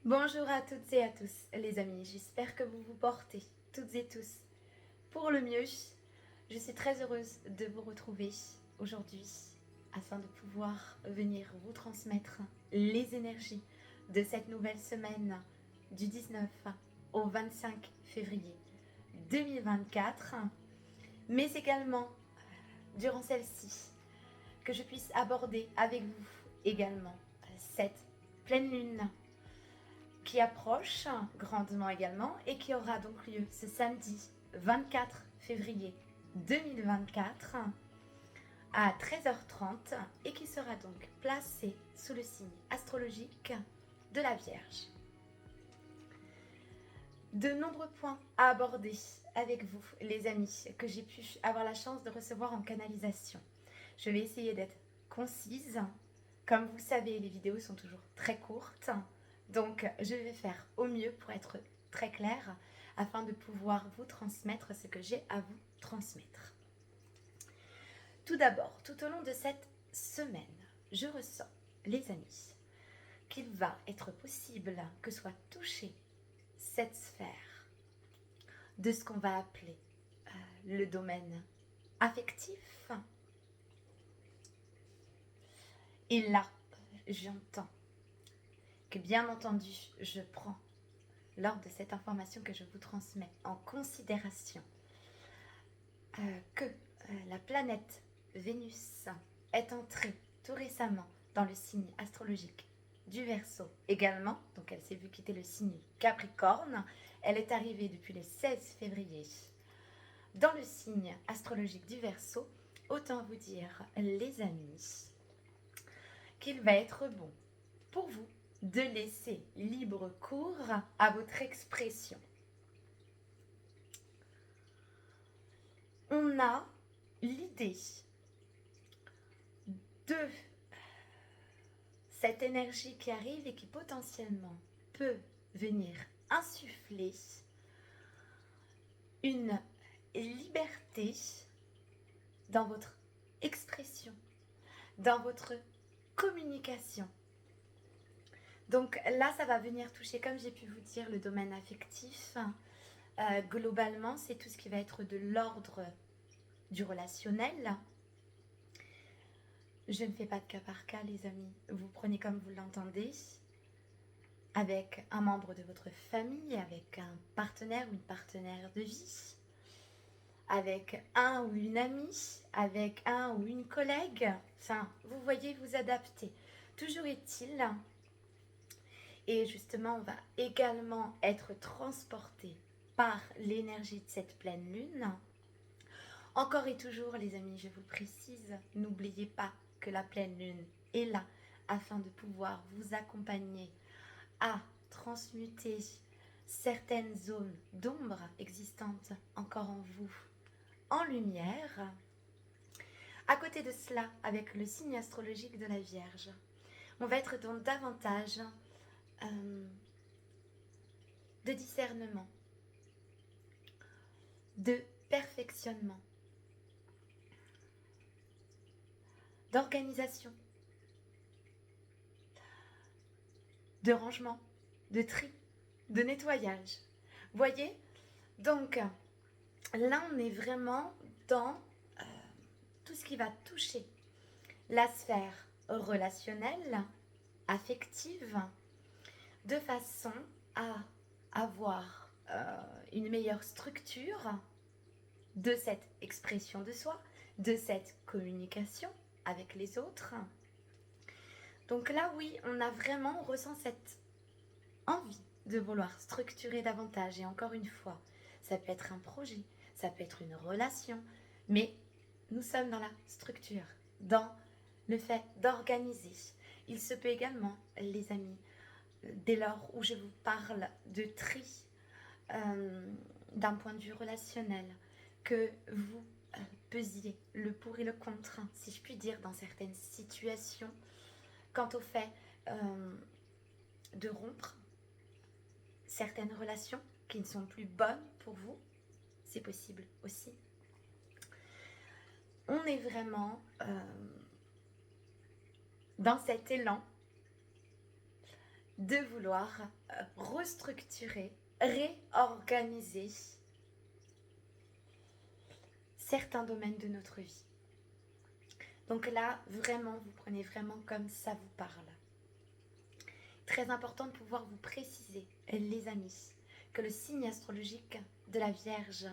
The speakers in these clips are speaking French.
Bonjour à toutes et à tous les amis, j'espère que vous vous portez toutes et tous pour le mieux. Je suis très heureuse de vous retrouver aujourd'hui afin de pouvoir venir vous transmettre les énergies de cette nouvelle semaine du 19 au 25 février 2024, mais également durant celle-ci que je puisse aborder avec vous également cette pleine lune qui approche grandement également et qui aura donc lieu ce samedi 24 février 2024 à 13h30 et qui sera donc placée sous le signe astrologique de la Vierge. De nombreux points à aborder avec vous, les amis, que j'ai pu avoir la chance de recevoir en canalisation. Je vais essayer d'être concise. Comme vous le savez, les vidéos sont toujours très courtes. Donc, je vais faire au mieux pour être très claire afin de pouvoir vous transmettre ce que j'ai à vous transmettre. Tout d'abord, tout au long de cette semaine, je ressens, les amis, qu'il va être possible que soit touchée cette sphère de ce qu'on va appeler le domaine affectif. Et là, j'entends que bien entendu, je prends lors de cette information que je vous transmets en considération que la planète Vénus est entrée tout récemment dans le signe astrologique du Verseau également, donc elle s'est vue quitter le signe Capricorne. Elle est arrivée depuis le 16 février dans le signe astrologique du Verseau. Autant vous dire, les amis, qu'il va être bon pour vous de laisser libre cours à votre expression. On a l'idée de cette énergie qui arrive et qui potentiellement peut venir insuffler une liberté dans votre expression, dans votre communication. Donc là, ça va venir toucher, comme j'ai pu vous dire, le domaine affectif. Globalement, c'est tout ce qui va être de l'ordre du relationnel. Je ne fais pas de cas par cas, les amis. Vous prenez comme vous l'entendez, avec un membre de votre famille, avec un partenaire ou une partenaire de vie, avec un ou une amie, avec un ou une collègue. Enfin, vous voyez, vous adaptez. Toujours est-il, et justement, on va également être transporté par l'énergie de cette pleine lune. Encore et toujours, les amis, je vous le précise, n'oubliez pas que la pleine lune est là afin de pouvoir vous accompagner à transmuter certaines zones d'ombre existantes encore en vous en lumière. À côté de cela, avec le signe astrologique de la Vierge, on va être dans davantage de discernement, de perfectionnement, d'organisation, de rangement, de tri, de nettoyage. Voyez? Donc, là, on est vraiment dans tout ce qui va toucher la sphère relationnelle, affective, de façon à avoir une meilleure structure de cette expression de soi, de cette communication avec les autres. Donc là, oui, on ressent cette envie de vouloir structurer davantage. Et encore une fois, ça peut être un projet, ça peut être une relation, mais nous sommes dans la structure, dans le fait d'organiser. Il se peut également, les amis, dès lors où je vous parle de tri d'un point de vue relationnel, que vous pesiez le pour et le contre, si je puis dire, dans certaines situations, quant au fait de rompre certaines relations qui ne sont plus bonnes pour vous, c'est possible aussi. On est vraiment dans cet élan de vouloir restructurer, réorganiser certains domaines de notre vie. Donc là, vraiment, vous prenez vraiment comme ça vous parle. Très important de pouvoir vous préciser, les amis, que le signe astrologique de la Vierge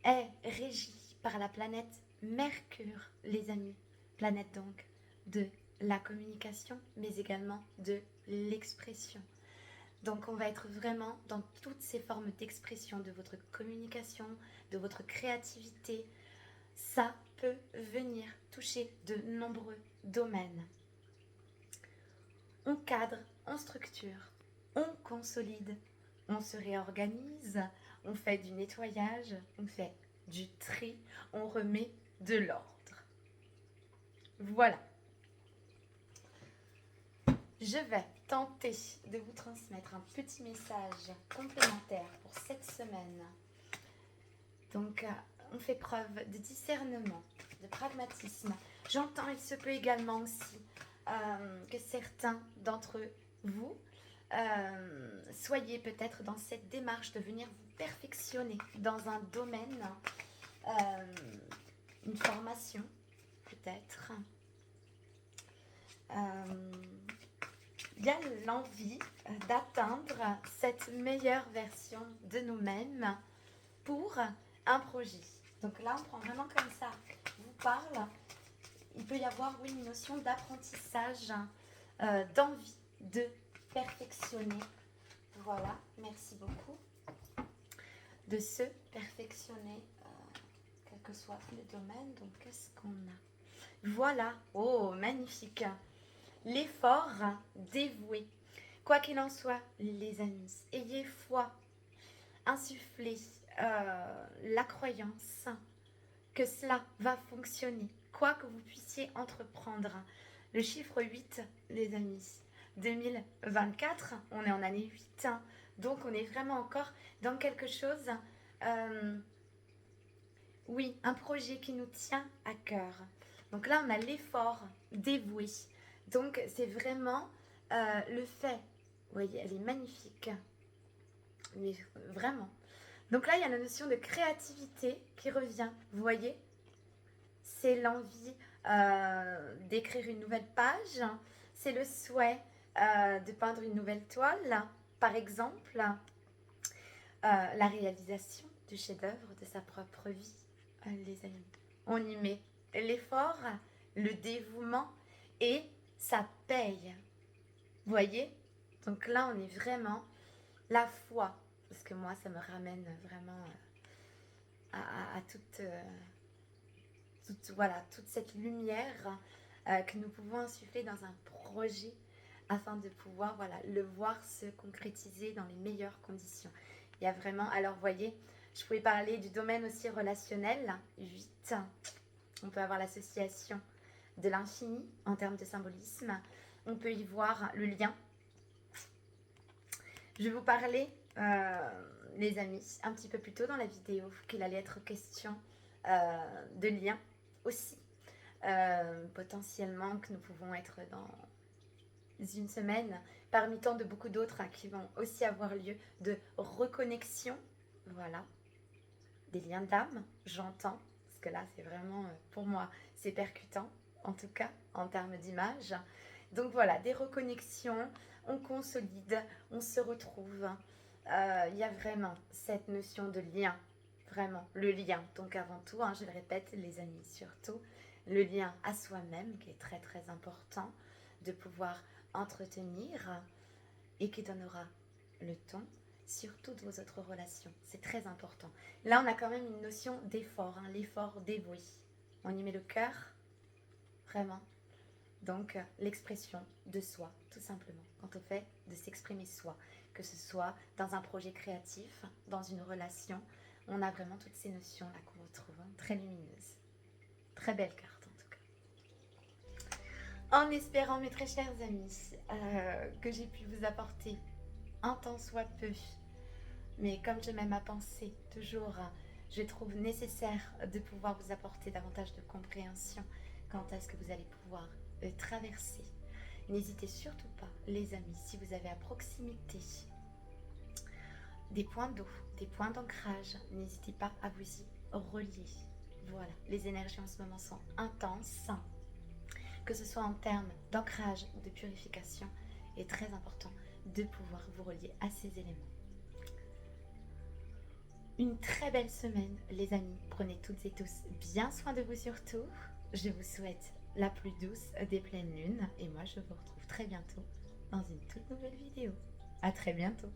est régi par la planète Mercure, les amis. Planète donc de la communication, mais également de l'expression. Donc on va être vraiment dans toutes ces formes d'expression de votre communication, de votre créativité. Ça peut venir toucher de nombreux domaines. On cadre, on structure, on consolide, on se réorganise, on fait du nettoyage, on fait du tri, on remet de l'ordre. Voilà. Je vais tenter de vous transmettre un petit message complémentaire pour cette semaine. Donc, on fait preuve de discernement, de pragmatisme. J'entends, il se peut également aussi que certains d'entre vous soyez peut-être dans cette démarche de venir vous perfectionner dans un domaine, une formation peut-être. Il y a l'envie d'atteindre cette meilleure version de nous-mêmes pour un projet. Donc là, on prend vraiment comme ça, je vous parle. Il peut y avoir, oui, une notion d'apprentissage, d'envie de perfectionner. Voilà, merci beaucoup. De se perfectionner, quel que soit le domaine. Donc, qu'est-ce qu'on a? Voilà, oh, magnifique. L'effort dévoué. Quoi qu'il en soit, les amis, ayez foi, insufflez la croyance que cela va fonctionner, quoi que vous puissiez entreprendre. Le chiffre 8, les amis, 2024, on est en année 8, donc on est vraiment encore dans quelque chose, oui, un projet qui nous tient à cœur. Donc là, on a l'effort dévoué. Donc, c'est vraiment le fait. Vous voyez, elle est magnifique. Mais vraiment. Donc là, il y a la notion de créativité qui revient. Vous voyez, c'est l'envie d'écrire une nouvelle page. C'est le souhait de peindre une nouvelle toile, par exemple. La réalisation du chef-d'œuvre de sa propre vie, les amis. On y met l'effort, le dévouement et ça paye. Vous voyez? Donc là, on est vraiment la foi. Parce que moi, ça me ramène vraiment à toute cette lumière que nous pouvons insuffler dans un projet afin de pouvoir le voir se concrétiser dans les meilleures conditions. Il y a vraiment, alors vous voyez, je pouvais parler du domaine aussi relationnel, 8. On peut avoir l'association de l'infini en termes de symbolisme. On peut y voir le lien. Je vais vous parler, les amis, un petit peu plus tôt dans la vidéo qu'il allait être question de lien aussi. Potentiellement que nous pouvons être dans une semaine, parmi tant de beaucoup d'autres qui vont aussi avoir lieu, de reconnexion, voilà, des liens d'âme, j'entends, parce que là c'est vraiment, pour moi, c'est percutant, en tout cas, en termes d'image. Donc voilà, des reconnexions, on consolide, on se retrouve, il y a vraiment cette notion de lien, vraiment, le lien, donc avant tout, je le répète, les amis, surtout, le lien à soi-même, qui est très très important, de pouvoir entretenir et qui donnera le ton sur toutes vos autres relations. C'est très important. Là, on a quand même une notion d'effort, l'effort dévoué. On y met le cœur, vraiment. Donc, l'expression de soi, tout simplement. Quand on fait de s'exprimer soi, que ce soit dans un projet créatif, dans une relation, on a vraiment toutes ces notions-là qu'on retrouve, très lumineuses. Très belle carte, en tout cas. En espérant, mes très chers amis, que j'ai pu vous apporter un tant soit peu, mais comme je m'aime à penser toujours, je trouve nécessaire de pouvoir vous apporter davantage de compréhension quant à ce que vous allez pouvoir traverser N'hésitez surtout pas, les amis, si vous avez à proximité des points d'eau, des points d'ancrage, n'hésitez pas à vous y relier. Voilà, les énergies en ce moment sont intenses, que ce soit en termes d'ancrage ou de purification, il est très important de pouvoir vous relier à ces éléments. Une très belle semaine, les amis. Prenez toutes et tous bien soin de vous surtout. Je vous souhaite la plus douce des pleines lunes et moi je vous retrouve très bientôt dans une toute nouvelle vidéo. À très bientôt.